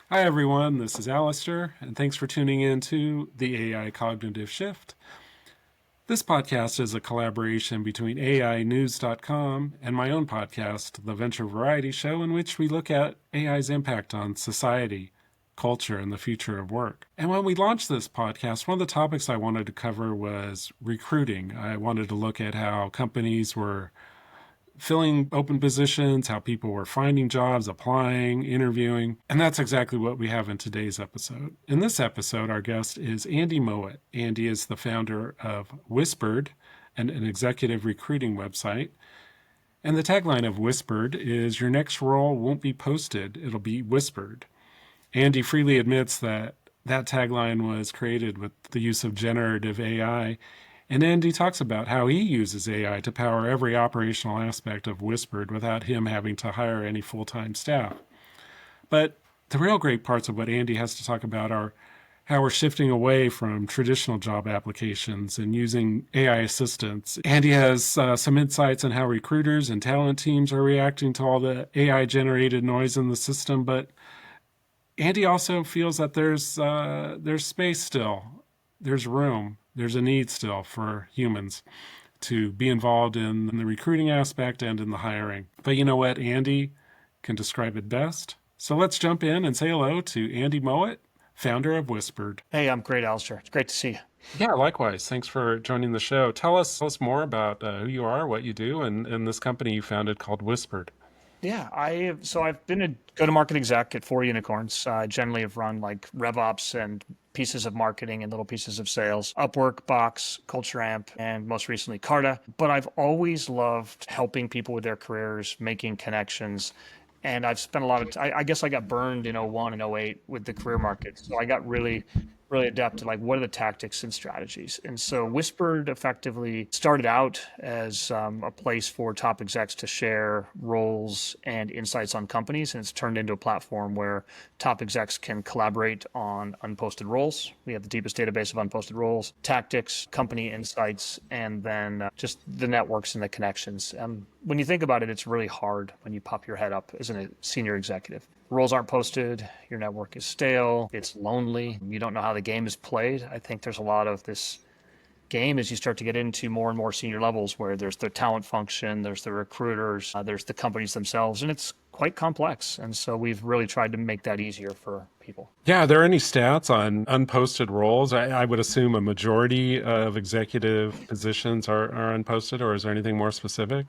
Hi, everyone. This is Alastair, and thanks for tuning in to the AI Cognitive Shift. This podcast is a collaboration between AInews.com and my own podcast, The Venture Variety Show, in which we look at AI's impact on society, culture, and the future of work. And when we launched this podcast, one of the topics I wanted to cover was recruiting. I wanted to look at how companies were filling open positions, how people were finding jobs, applying, interviewing. And that's exactly what we have in today's episode. In this episode, our guest is Andy Mowat. Andy is the founder of Whispered, an executive recruiting website. And the tagline of Whispered is your next role won't be posted, it'll be whispered. Andy freely admits that that tagline was created with the use of generative AI. And Andy talks about how he uses AI to power every operational aspect of Whispered without him having to hire any full time staff. But the real great parts of what Andy has to talk about are how we're shifting away from traditional job applications and using AI assistants. Andy has some insights on how recruiters and talent teams are reacting to all the AI generated noise in the system, but Andy also feels that there's space still, there's room, there's a need still for humans to be involved in the recruiting aspect and in the hiring. But you know what? Andy can describe it best. So let's jump in and say hello to Andy Mowat, founder of Whispered. Hey, I'm great, Alistair. It's great to see you. Yeah, likewise. Thanks for joining the show. Tell us more about who you are, what you do, and this company you founded called Whispered. I've been a go-to-market exec at four unicorns. Generally have run like RevOps and pieces of marketing and little pieces of sales, Upwork, Box, Culture Amp, and most recently Carta. But I've always loved helping people with their careers, making connections. And I've spent a lot of I guess I got burned in '01 and '08 with the career market. So I got really adept at like what are the tactics and strategies. And so Whispered effectively started out as a place for top execs to share roles and insights on companies, and it's turned into a platform where top execs can collaborate on unposted roles. We have the deepest database of unposted roles, tactics, company insights, and then just the networks and the connections. When you think about it, it's really hard when you pop your head up as a senior executive. Roles aren't posted, your network is stale, it's lonely, you don't know how the game is played. I think there's a lot of this game as you start to get into more and more senior levels where there's the talent function, there's the recruiters, there's the companies themselves, and it's quite complex. And so we've really tried to make that easier for people. Yeah, are there any stats on unposted roles? I would assume a majority of executive positions are unposted, or is there anything more specific?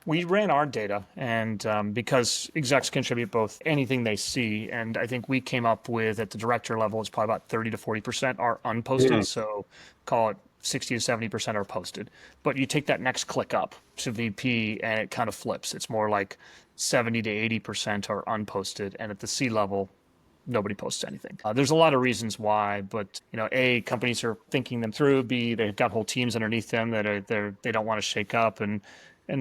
We ran our data, and because execs contribute both anything they see, and I think we came up with at the director level, it's probably about 30 to 40% are unposted. Mm. So call it 60 to 70% are posted. But you take that next click up to VP, and it kind of flips. It's more like 70 to 80% are unposted, and at the C level, nobody posts anything. There's a lot of reasons why, but A, companies are thinking them through. B, they've got whole teams underneath them that they don't want to shake up, and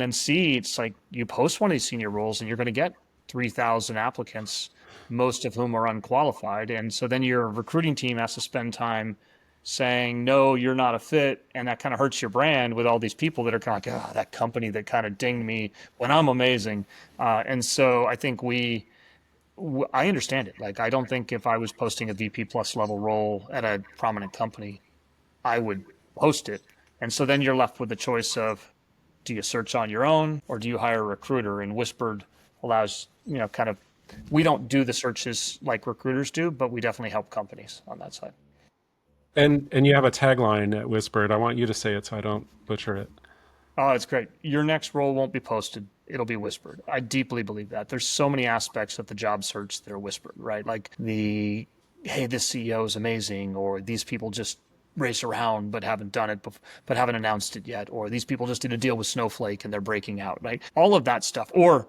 then C, it's like you post one of these senior roles and you're going to get 3,000 applicants, most of whom are unqualified, and so then your recruiting team has to spend time saying no, you're not a fit, and that kind of hurts your brand with all these people that are kind of like, oh, that company that kind of dinged me when I'm amazing, and so I think I understand it. Like, I don't think if I was posting a VP plus level role at a prominent company, I would post it. And so then you're left with the choice of do you search on your own or do you hire a recruiter? And Whispered allows, kind of, we don't do the searches like recruiters do, but we definitely help companies on that side. And you have a tagline at Whispered. I want you to say it so I don't butcher it. Oh, it's great. Your next role won't be posted. It'll be whispered. I deeply believe that. There's so many aspects of the job search that are whispered, right? Like hey, this CEO is amazing, or these people just race around but haven't done it, but haven't announced it yet, or these people just did a deal with Snowflake and they're breaking out, right? All of that stuff. Or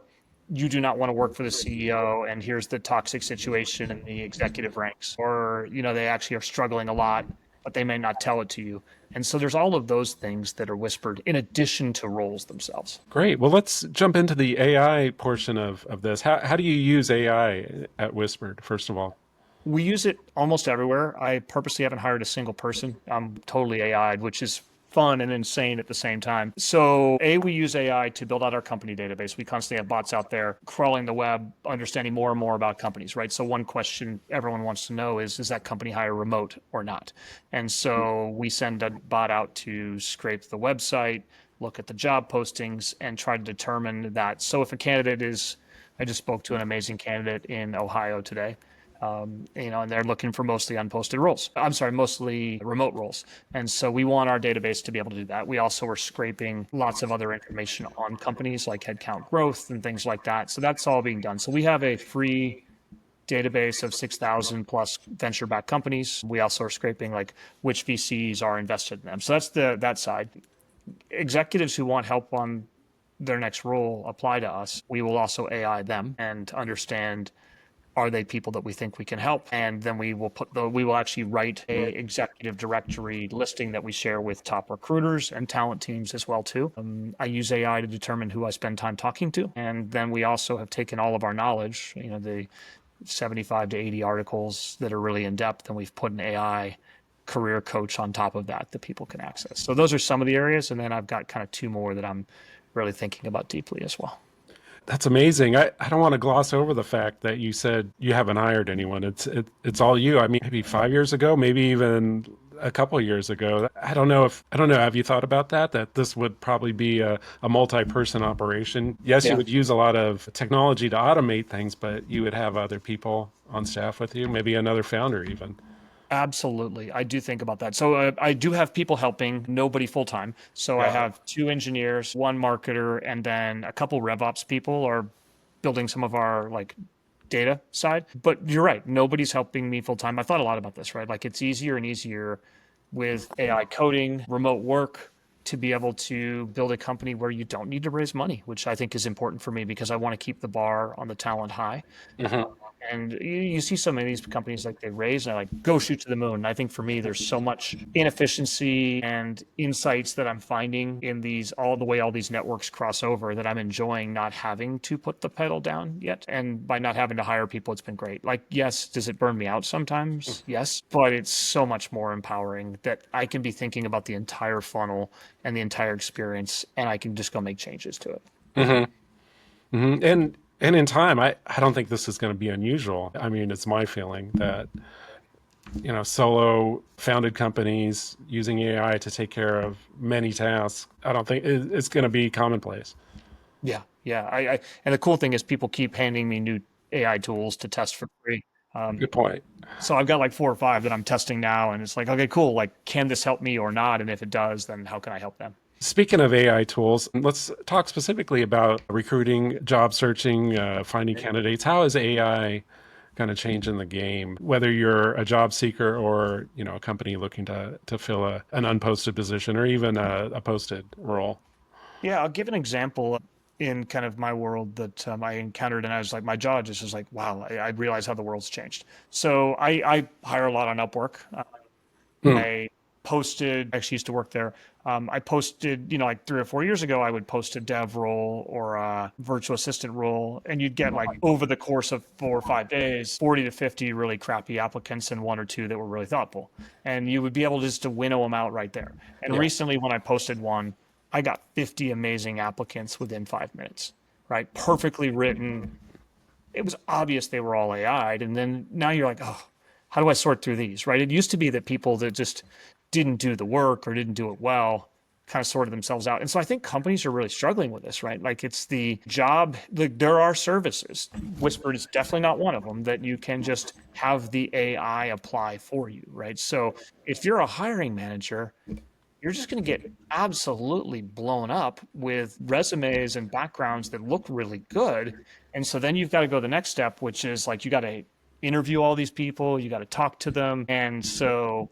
you do not want to work for the CEO and here's the toxic situation in the executive ranks, or they actually are struggling a lot, but they may not tell it to you. And so there's all of those things that are whispered in addition to roles themselves. Great. Well, let's jump into the AI portion of this. How do you use AI at Whispered, first of all? We use it almost everywhere. I purposely haven't hired a single person. I'm totally AI'd, which is fun and insane at the same time. So, we use AI to build out our company database. We constantly have bots out there crawling the web, understanding more and more about companies, right? So, one question everyone wants to know is that company hire remote or not? And so, we send a bot out to scrape the website, look at the job postings, and try to determine that. So, if a candidate is, I just spoke to an amazing candidate in Ohio today, and they're looking for mostly unposted roles. I'm sorry, mostly remote roles. And so we want our database to be able to do that. We also are scraping lots of other information on companies like headcount growth and things like that. So that's all being done. So we have a free database of 6,000 plus venture-backed companies. We also are scraping like which VCs are invested in them. So that's that side. Executives who want help on their next role apply to us. We will also AI them and understand, are they people that we think we can help? And then we will actually write a executive directory listing that we share with top recruiters and talent teams as well too. I use AI to determine who I spend time talking to. And then we also have taken all of our knowledge, the 75 to 80 articles that are really in depth, and we've put an AI career coach on top of that people can access. So those are some of the areas. And then I've got kind of two more that I'm really thinking about deeply as well. That's amazing. I don't want to gloss over the fact that you said you haven't hired anyone. It's all you. I mean, maybe 5 years ago, maybe even a couple of years ago. I don't know. Have you thought about that? That this would probably be a multi-person operation. Yes, you Yeah. would use a lot of technology to automate things, but you would have other people on staff with you, maybe another founder even. Absolutely. I do think about that. So I do have people helping, nobody full time. So I Got it. have two engineers, one marketer, and then a couple RevOps people are building some of our like data side. But you're right, nobody's helping me full time. I thought a lot about this, right? Like it's easier and easier with AI coding, remote work, to be able to build a company where you don't need to raise money, which I think is important for me because I want to keep the bar on the talent high. Hmm. And you see so many of these companies like they raise and like go shoot to the moon. And I think for me, there's so much inefficiency and insights that I'm finding in all these networks cross over that I'm enjoying not having to put the pedal down yet. And by not having to hire people, it's been great. Like, yes, does it burn me out sometimes? Yes, but it's so much more empowering that I can be thinking about the entire funnel and the entire experience, and I can just go make changes to it. Hmm. Hmm. And in time, I don't think this is going to be unusual. I mean, it's my feeling that solo founded companies using AI to take care of many tasks. I don't think it's going to be commonplace. Yeah, yeah. And the cool thing is people keep handing me new AI tools to test for free. Um, Good point. so I've got like 4 or 5 that I'm testing now, and it's like, okay, cool. Like, can this help me or not? And if it does, then how can I help them? Speaking of AI tools, let's talk specifically about recruiting, job searching, finding candidates. How is AI kind of changing the game? Whether you're a job seeker or a company looking to fill an unposted position or even a posted role. Yeah, I'll give an example in kind of my world that I encountered, and I was like, my jaw just was like, wow, I realize how the world's changed. So I hire a lot on Upwork. Hmm. I posted, actually used to work there. I posted, like 3 or 4 years ago, I would post a dev role or a virtual assistant role, and you'd get like over the course of 4 or 5 days, 40 to 50 really crappy applicants and one or two that were really thoughtful. And you would be able just to winnow them out right there. And Yeah. recently, when I posted one, I got 50 amazing applicants within 5 minutes, right? Perfectly written. It was obvious they were all AI'd. And then now you're like, oh, how do I sort through these, right? It used to be that people that just didn't do the work or didn't do it well kind of sorted themselves out. And so I think companies are really struggling with this, right? Like it's the job, like there are services, Whispered is definitely not one of them, that you can just have the AI apply for you, right? So if you're a hiring manager, you're just going to get absolutely blown up with resumes and backgrounds that look really good. And so then you've got to go the next step, which is like you got to interview all these people, you got to talk to them. And so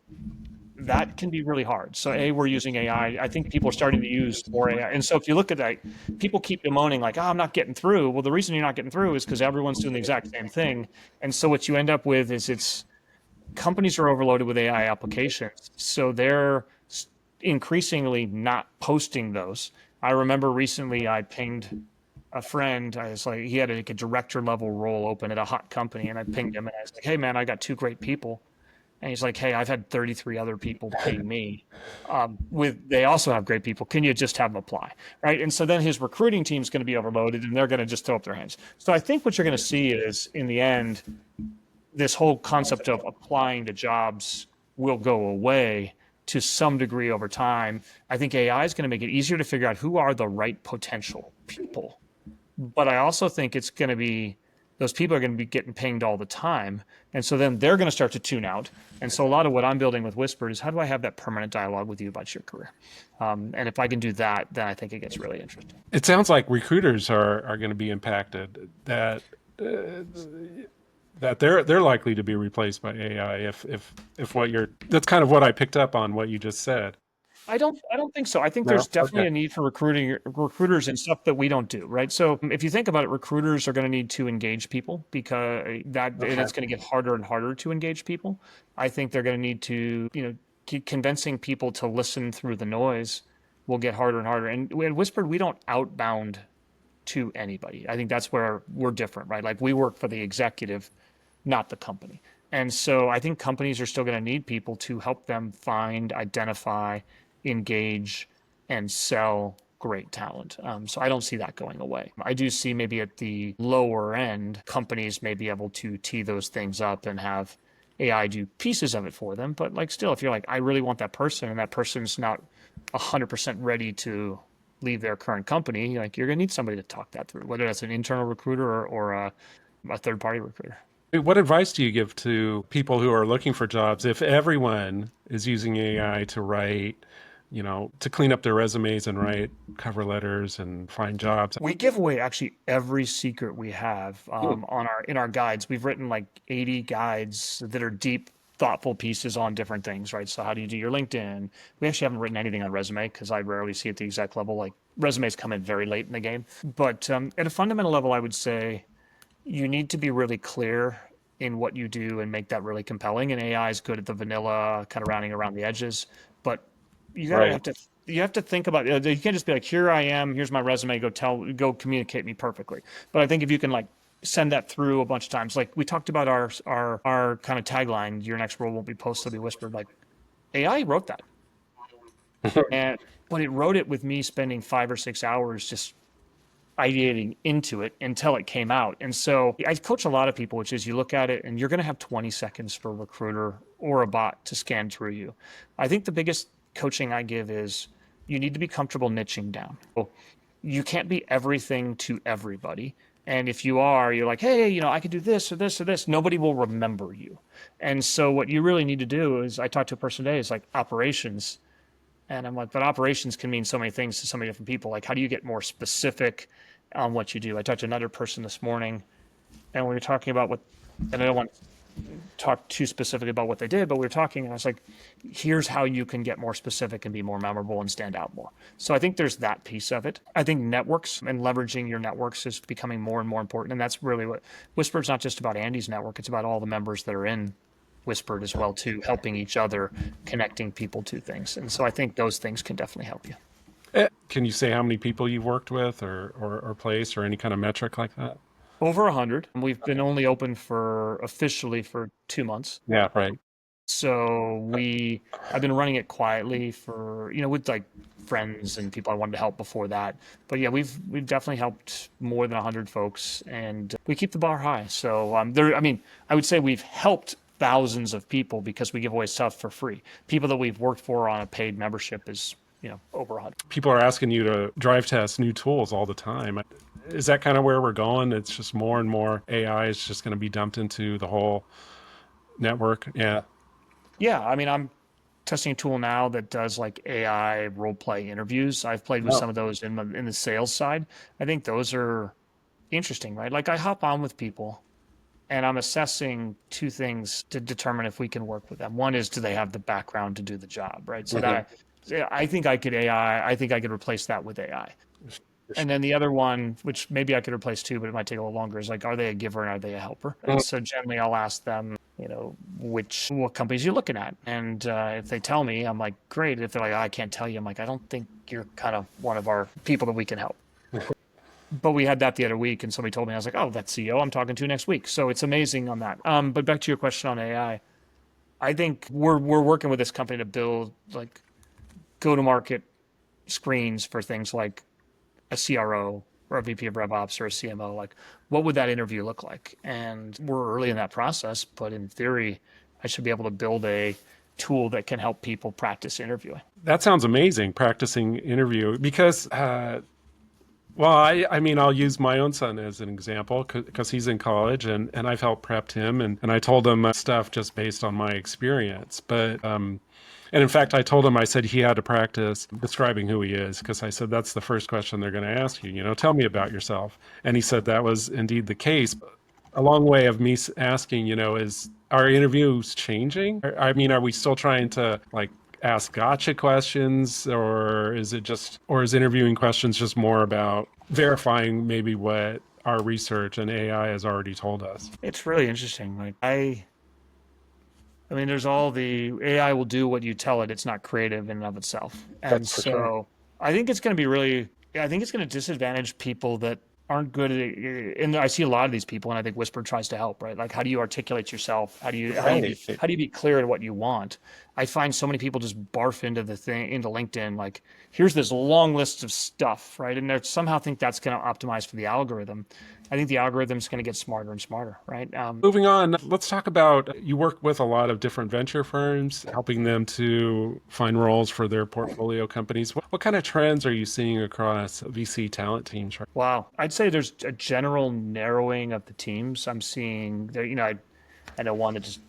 that can be really hard. So we're using AI. I think people are starting to use more AI. And so if you look at that, people keep bemoaning like, oh, I'm not getting through. Well, the reason you're not getting through is because everyone's doing the exact same thing. And so what you end up with is it's companies are overloaded with AI applications. So they're increasingly not posting those. I remember recently I pinged a friend. I was like, he had a director level role open at a hot company, and I pinged him and I was like, hey man, I got two great people. And he's like, hey, I've had 33 other people pay me. They also have great people. Can you just have them apply? Right. And so then his recruiting team is going to be overloaded and they're going to just throw up their hands. So I think what you're going to see is in the end, this whole concept of applying to jobs will go away to some degree over time. I think AI is going to make it easier to figure out who are the right potential people. But I also think it's going to be those people are going to be getting pinged all the time. And so then they're going to start to tune out. And so a lot of what I'm building with Whispered is how do I have that permanent dialogue with you about your career? And if I can do that, then I think it gets really interesting. It sounds like recruiters are going to be impacted. That they're likely to be replaced by AI if what you're that's kind of what I picked up on what you just said. I don't think so. I think No? there's definitely Okay. a need for recruiters and stuff that we don't do, right? So if you think about it, recruiters are going to need to engage people because and Okay. it's going to get harder and harder to engage people. I think they're going to need to, keep convincing people to listen through the noise will get harder and harder. And at Whispered, we don't outbound to anybody. I think that's where we're different, right? Like we work for the executive, not the company. And so I think companies are still going to need people to help them find, identify, engage, and sell great talent. So I don't see that going away. I do see maybe at the lower end, companies may be able to tee those things up and have AI do pieces of it for them. But like still, if you're like, I really want that person and that person's not 100% ready to leave their current company, like you're going to need somebody to talk that through, whether that's an internal recruiter or a third party recruiter. What advice do you give to people who are looking for jobs if everyone is using AI to write, to clean up their resumes and write cover letters and find jobs? We give away actually every secret we have Hmm. on our in our guides. We've written like 80 guides that are deep, thoughtful pieces on different things, right? So how do you do your LinkedIn? We actually haven't written anything on resume because I rarely see at the exact level. Like resumes come in very late in the game. But at a fundamental level, I would say you need to be really clear in what you do and make that really compelling. And AI is good at the vanilla, kind of rounding around the edges, but you gotta Right. have to you have to think about it. You can't just be like, here I am, here's my resume, go communicate me perfectly. But I think if you can like send that through a bunch of times, like we talked about our kind of tagline, your next role won't be posted, it'll be whispered. Like AI wrote that, and but it wrote it with me spending 5 or 6 hours just ideating into it until it came out. And so I coach a lot of people, which is you look at it and you're going to have 20 seconds for a recruiter or a bot to scan through you. I think the biggest coaching I give is you need to be comfortable niching down. You can't be everything to everybody. And if you are, you're like, hey, I could do this or this or this. Nobody will remember you. And so what you really need to do is, I talked to a person today, is like operations. And I'm like, but operations can mean so many things to so many different people. Like, how do you get more specific on what you do? I talked to another person this morning, and we were talking about and I don't want to talk too specifically about what they did, but we were talking, and I was like, here's how you can get more specific and be more memorable and stand out more. So I think there's that piece of it. I think networks and leveraging your networks is becoming more and more important. And that's really what Whisper's not just about Andy's network, it's about all the members that are in Whispered as well too, helping each other, connecting people to things. And so I think those things can definitely help you. Can you say how many people you've worked with or placed or any kind of metric like that? Over 100. We've been only open for officially for 2 months. Yeah, right. So I've been running it quietly for, with like friends and people I wanted to help before that. But yeah, we've definitely helped more than 100 folks, and we keep the bar high. So I would say we've helped thousands of people because we give away stuff for free. People that we've worked for on a paid membership is, over 100. People are asking you to drive test new tools all the time. Is that kind of where we're going? It's just more and more AI is just going to be dumped into the whole network. Yeah. Yeah, I'm testing a tool now that does like AI role play interviews. I've played with Oh. some of those in the sales side. I think those are interesting, right? Like I hop on with people and I'm assessing two things to determine if we can work with them. One is, do they have the background to do the job, right? So Mhm. that I think I could AI, I think I could replace that with AI. And then the other one, which maybe I could replace too, but it might take a little longer, is like, are they a giver and are they a helper? And so generally I'll ask them, what companies you're looking at. And if they tell me, I'm like, great. If they're like, I can't tell you, I'm like, I don't think you're kind of one of our people that we can help. But we had that the other week, and somebody told me, I was like, oh, that CEO I'm talking to next week. So it's amazing on that. But back to your question on AI, I think we're working with this company to build like go-to-market screens for things like a CRO or a VP of RevOps or a CMO. Like, what would that interview look like? And we're early in that process, but in theory, I should be able to build a tool that can help people practice interviewing. That sounds amazing, practicing interview, because well, I mean, I'll use my own son as an example because he's in college, and I've helped prepped him, and I told him stuff just based on my experience. And in fact, I told him, I said he had to practice describing who he is, because I said, that's the first question they're going to ask you, tell me about yourself. And he said that was indeed the case. A long way of me asking, is our interviews changing? I mean, are we still trying to like ask gotcha questions, or is interviewing questions just more about verifying maybe what our research and AI has already told us? It's really interesting. Like I mean, there's all the AI will do what you tell it. It's not creative in and of itself. And That's for sure. so I think it's going to be really, I think it's going to disadvantage people that aren't good at it. And I see a lot of these people, and I think Whisper tries to help, right? Like, how do you articulate yourself? Right. How do you be clear in what you want? I find so many people just barf into LinkedIn, like, here's this long list of stuff, right? And they somehow think that's going to optimize for the algorithm. I think the algorithm's going to get smarter and smarter, right? Moving on, let's talk about, you work with a lot of different venture firms, helping them to find roles for their portfolio companies. What kind of trends are you seeing across VC talent teams? Wow. I'd say there's a general narrowing of the teams. I'm seeing there, I know one that just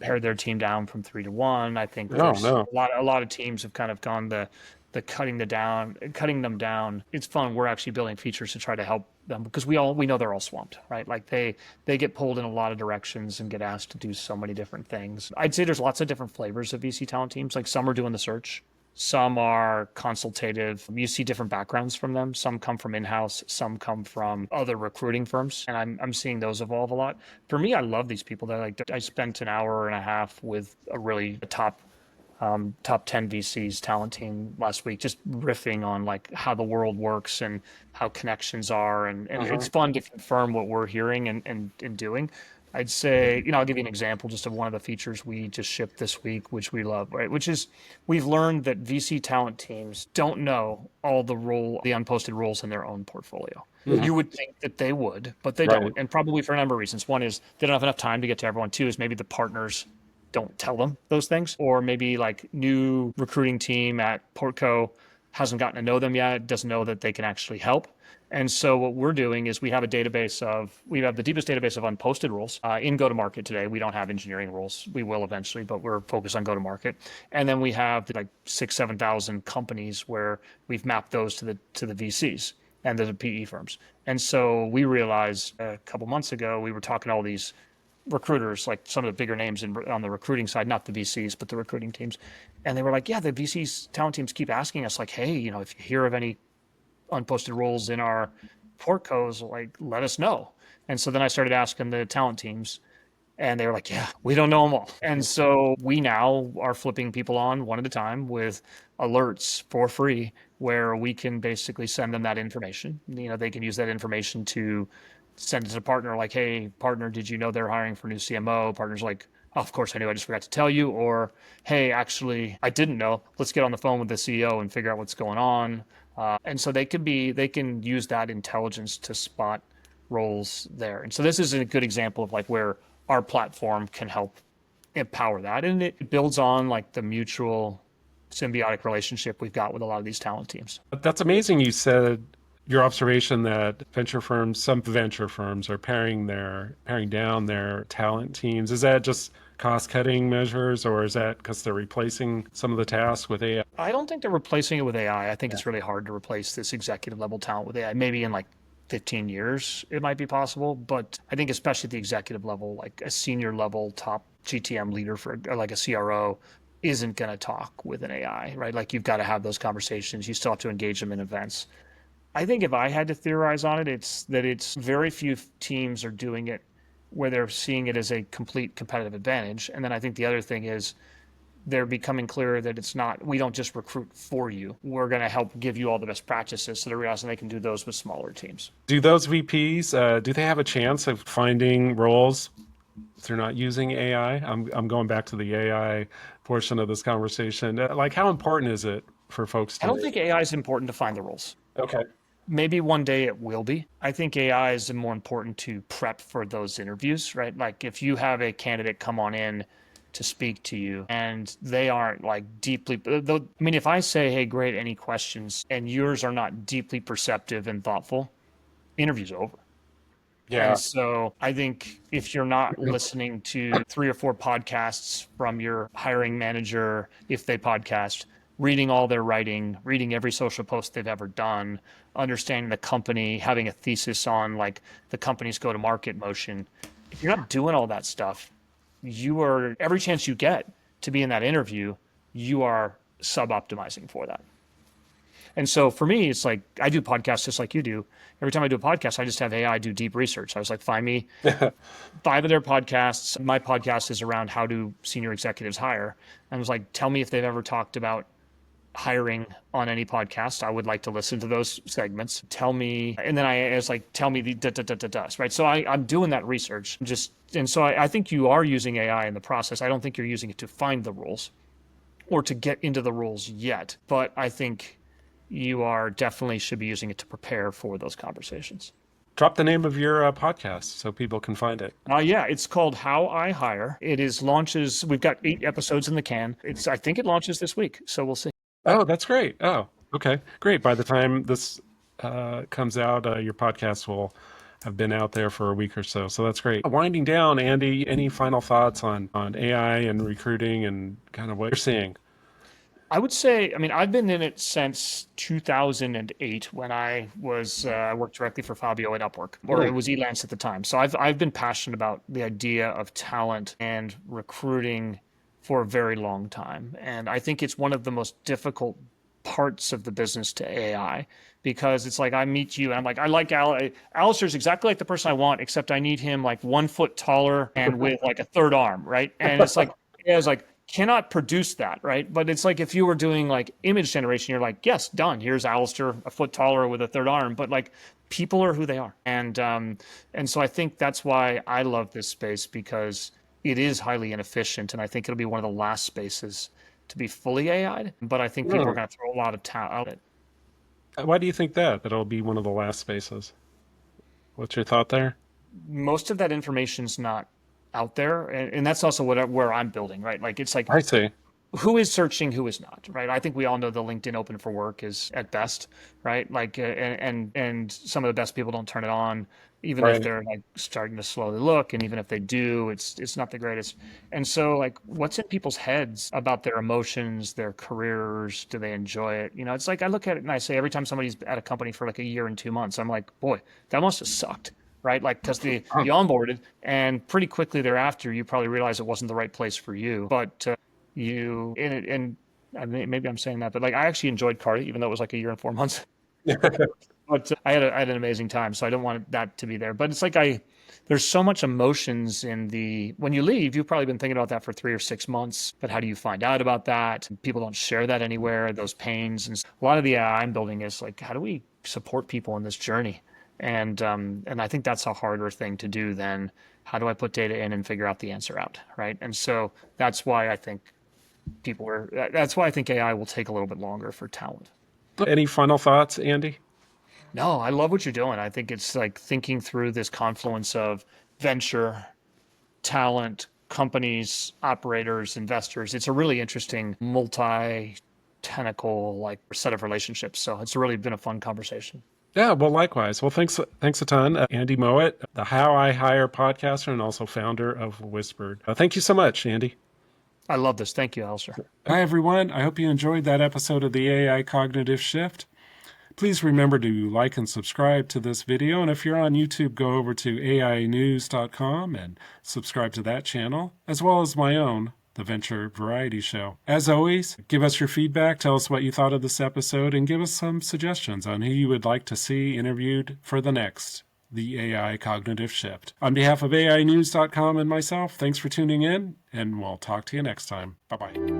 pared their team down from 3 to 1. I think No, there's no. a lot of teams have kind of gone the cutting them down. It's fun. We're actually building features to try to help them because we know they're all swamped, right? Like they get pulled in a lot of directions and get asked to do so many different things. I'd say there's lots of different flavors of VC talent teams. Like some are doing the search, some are consultative. You see different backgrounds from them. Some come from in-house, some come from other recruiting firms, and I'm seeing those evolve a lot. For me, I love these people. That like I spent an hour and a half with a really top 10 VCs talent team last week, just riffing on like how the world works and how connections are. And it's fun to confirm what we're hearing and doing. I'd say, I'll give you an example just of one of the features we just shipped this week, which we love, right? Which is we've learned that VC talent teams don't know all the unposted roles in their own portfolio. You would think that they would, but they Right. don't. And probably for a number of reasons. One is they don't have enough time to get to everyone. Two is maybe the partners don't tell them those things, or maybe like new recruiting team at Portco hasn't gotten to know them yet, doesn't know that they can actually help. And so what we're doing is we have the deepest database of unposted roles in go-to-market today. We don't have engineering roles. We will eventually, but we're focused on go-to-market. And then we have like 7,000 companies where we've mapped those to the VCs and the PE firms. And so we realized a couple months ago, we were talking to all these recruiters, like some of the bigger names on the recruiting side, not the VCs, but the recruiting teams. And they were like, yeah, the VCs talent teams keep asking us like, hey, if you hear of any unposted roles in our portcos, like let us know. And so then I started asking the talent teams and they were like, yeah, we don't know them all. And so we now are flipping people on one at a time with alerts for free where we can basically send them that information. They can use that information to send it to a partner like, hey, partner, did you know they're hiring for a new CMO? Partner's like, oh, of course I knew, I just forgot to tell you. Or, hey, actually, I didn't know. Let's get on the phone with the CEO and figure out what's going on. And so they can use that intelligence to spot roles there. And so this is a good example of like where our platform can help empower that. And it builds on like the mutual symbiotic relationship we've got with a lot of these talent teams. That's amazing. You said your observation that some venture firms are paring down their talent teams. Is that just cost cutting measures, or is that because they're replacing some of the tasks with AI? I don't think they're replacing it with AI. I think it's really hard to replace this executive level talent with AI. Maybe in like 15 years, it might be possible. But I think especially at the executive level, like a senior level top GTM leader for or like a CRO isn't going to talk with an AI, right? Like you've got to have those conversations. You still have to engage them in events. I think if I had to theorize on it, it's very few teams are doing it where they're seeing it as a complete competitive advantage. And then I think the other thing is they're becoming clearer that it's not, we don't just recruit for you. We're going to help give you all the best practices. So they're realizing they can do those with smaller teams. Do those VPs, do they have a chance of finding roles if they're not using AI? I'm going back to the AI portion of this conversation. Like, how important is it for folks I to don't make? think AI is important to find the rules. Okay. Maybe one day it will be. I think AI is more important to prep for those interviews, right? Like if you have a candidate come on in to speak to you and they aren't like deeply, I mean, if I say, hey, great, any questions, and yours are not deeply perceptive and thoughtful, interview's over. Yeah. And so I think if you're not listening to 3 or 4 podcasts from your hiring manager, if they podcast, reading all their writing, reading every social post they've ever done, understanding the company, having a thesis on like the company's go to market motion, if you're not doing all that stuff, you are every chance you get to be in that interview, you are sub optimizing for that. And so for me, it's like I do podcasts just like you do. Every time I do a podcast, I just have AI do deep research. I was like, find me 5 of their podcasts. My podcast is around how do senior executives hire. And I was like, tell me if they've ever talked about hiring on any podcast. I would like to listen to those segments. Tell me, and then I was like, tell me the da da da da da. Right. So I'm doing that research. And so I think you are using AI in the process. I don't think you're using it to find the rules or to get into the rules yet. But I think you are definitely should be using it to prepare for those conversations. Drop the name of your podcast so people can find it. Yeah, it's called How I Hire. It is launches. We've got 8 episodes in the can. I think it launches this week, so we'll see. Oh, that's great. Oh, okay. Great. By the time this comes out, your podcast will have been out there for a week or so. So that's great. Winding down, Andy, any final thoughts on AI and recruiting and kind of what you're seeing? I would say, I mean, I've been in it since 2008 when I worked directly for Fabio at Upwork, or it Oh, was Elance at the time. So I've been passionate about the idea of talent and recruiting for a very long time. And I think it's one of the most difficult parts of the business to AI because it's like I meet you and I'm like, I like Alistair's exactly like the person I want, except I need him like 1 foot taller and with like a third arm, right? And it's like, yeah, it's like, cannot produce that, right? But it's like if you were doing like image generation, you're like, yes, done. Here's Alistair, a foot taller with a third arm. But like people are who they are, and so I think that's why I love this space because it is highly inefficient, and I think it'll be one of the last spaces to be fully AI'd. But I think people are oh. going to throw a lot of talent at it. Why do you think that? That'll be one of the last spaces. What's your thought there? Most of that information's not out there, and that's also where I'm building, right? Like it's like I see. who is searching, who is not, right? I think we all know the LinkedIn open for work is at best, right? Like, and some of the best people don't turn it on, even if Right. they're like starting to slowly look, and even if they do, it's not the greatest. And so, like, what's in people's heads about their emotions, their careers? Do they enjoy it? You know, it's like I look at it and I say every time somebody's at a company for like a year and 2 months, I'm like, boy, that must have sucked. Right, like because Huh. you onboarded, and pretty quickly thereafter, you probably realize it wasn't the right place for you. But and I mean, maybe I'm saying that, but like I actually enjoyed Cardi, even though it was like a year and 4 months. But I had an amazing time, so I don't want that to be there. But it's like there's so much emotions in the when you leave. You've probably been thinking about that for 3 or 6 months. But how do you find out about that? People don't share that anywhere. Those pains and a lot of the AI I'm building is like, how do we support people in this journey? And I think that's a harder thing to do than how do I put data in and figure out the answer out, right? And so that's why I think that's why I think AI will take a little bit longer for talent. Any final thoughts, Andy? No, I love what you're doing. I think it's like thinking through this confluence of venture, talent, companies, operators, investors. It's a really interesting multi-tentacle like set of relationships. So it's really been a fun conversation. Yeah, well, likewise. Well, thanks a ton, Andy Mowat, the How I Hire podcaster and also founder of Whispered. Thank you so much, Andy. I love this. Thank you, Alistair. Hi, everyone. I hope you enjoyed that episode of the AI Cognitive Shift. Please remember to like and subscribe to this video. And if you're on YouTube, go over to ainews.com and subscribe to that channel, as well as my own, The Venture Variety Show. As always, give us your feedback, tell us what you thought of this episode, and give us some suggestions on who you would like to see interviewed for the next The AI Cognitive Shift. On behalf of ainews.com and myself, thanks for tuning in, and we'll talk to you next time. Bye-bye.